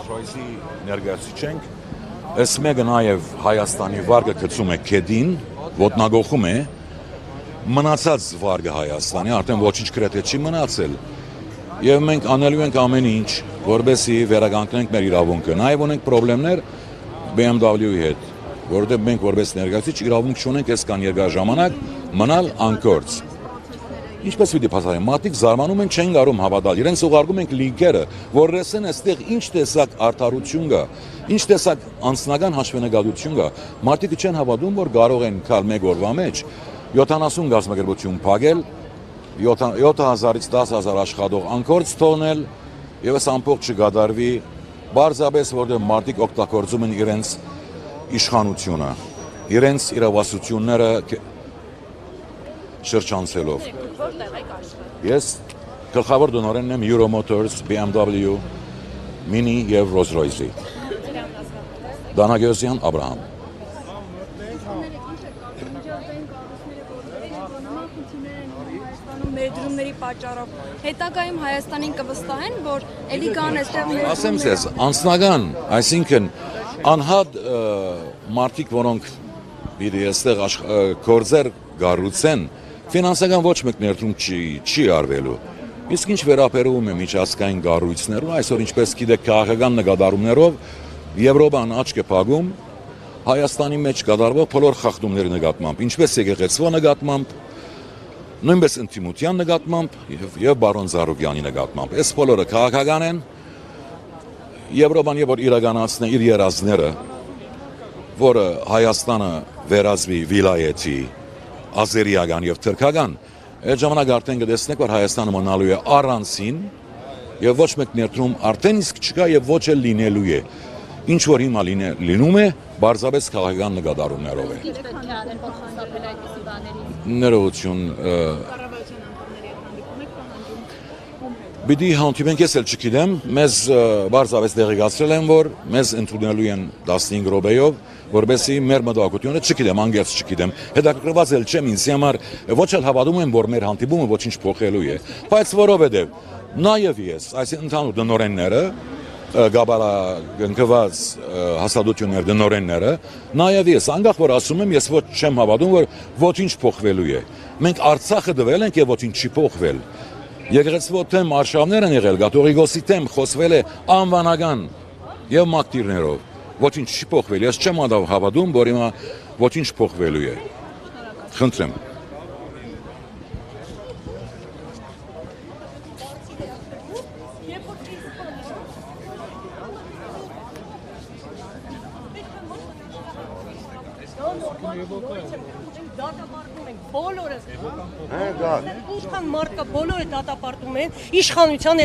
Ռոյսի ներկայացուցիչ Այս մեկը նաև Հայաստանի վարգը գցում է քեդին, ոտնագողում է, մնացած վարգը Հայաստանի, արդեն ոչինչ գրեթե չի մնացել, եւ մենք անելու ենք ամեն ինչ, որպեսզի վերականգնենք մեր իրավունքը, նաև ունենք խնդիրներ BMW-ի հետ, որովհետեւ մենք որպես ներկայացուցիչ իրավունք չունենք այսքան երկար ժամանակ մնալ անկորձ։ Ինչպես պիտի փաստարեն, մարդիկ զարմանում են չեն կարող հավատալ, իրենց ուղարկում ենք լինքերը, որ լսեն այստեղ ինչ տեսակ արդարություն կա, ինչ տեսակ անձնական հաշվենկատություն կա, մարդիկ չեն հավատում, որ կարող են գալ մեկ օրվա մեջ 70 գազམ-ակերպություն փակել, 7000-ից 10000 աշխատող անկորձ թողնել եւ այս ամբողջ չգադարվի, բարձրապես որտեղ մարդիկ օգտագործում են իրենց իշխանությունը, իրենց իրավասությունները շրջանցելով։ Ես գլխավոր դոնորենն եմ Euro Motors, BMW, Mini եւ Rolls-Royce-ի։ Դանագյոսյան Աբրահամ։ Ներդրումների պատճառով հետագայում Հայաստանին կվստահեն, որ էլի կան այստեղ Ասեմ ձեզ, անձնական, այսինքն անհատ մարդիկ, որոնք պիտի այստեղ գործեր կառուցեն, ֆինանսական ոչ մեկ ներդրում չի արվելու։ Իսկ ինչ վերաբերում է միջազգային կառույցներուն, այսօր ինչպես գիտեք, քաղաքական նկատառումներով Եվրոպան աչք է փակում Հայաստանի մեջ կատարվող բոլոր խախտումների նկատմամբ, ինչպես եկեղեցվո նկատմամբ, նույնպես ինտիմության նկատմամբ եւ բարոն Զարուգյանի նկատմամբ։ Այս բոլորը քաղաքական են։ Եվրոպան որ իրականացնի իր երազները, որը Հայաստանը վերածվի վիլայեթի, ազերիական եւ թուրքական, այդ ժամանակ արդեն կտեսնեք, որ Հայաստանը մնալու է առանցին եւ ոչ մեկ ներդրում արդեն իսկ չկա եւ ոչ էլ լինելու է։ Ինչ որ հիմա լինում է, բարձրապես քաղաքական նկատառումներով է։ Ինչ պետք է անել, որ խուսափել այդպիսի բաներից։ Ներողություն, Բիդի հանդիպենք ես էլ չգիտեմ, մեզ բարձրապես տեղեկացրել են, որ մեզ ընդունելու են 15 րոպեով, որովհետեւ մեր մտահոգությունը չգիտեմ, անգերց չգիտեմ, հետաքրքրված էլ չեմ ինձ համար, ոչ էլ հավատում եմ, որ մեր հանդիպումը ոչինչ փոխելու է, բայց որովհետեւ նաեւ ես, այսինքն ընդհանուր դնորենները, գաբալագնկված հաստատություններ դնորենները, նաեւ ես անկախ որ ասում եմ, ես ոչ չեմ հավատում, որ ոչինչ փոխվելու է։ Մենք Արցախը դվել ենք եւ ոչինչ չի փոխվել։ Եկեղեցվո թեմ արշավներ են եղել, կաթողիկոսի թեմ խոսվել է անվանական եւ մակտիրներով։ Ոչինչ չի փոխվել, ես չեմ հավատում, որ հիմա ոչինչ փոխվելու է։ Խնդրեմ։ Դատապարտում ենք բոլորս։ Ինչքան մարդ կա բոլորը դատապարտում են իշխանության այս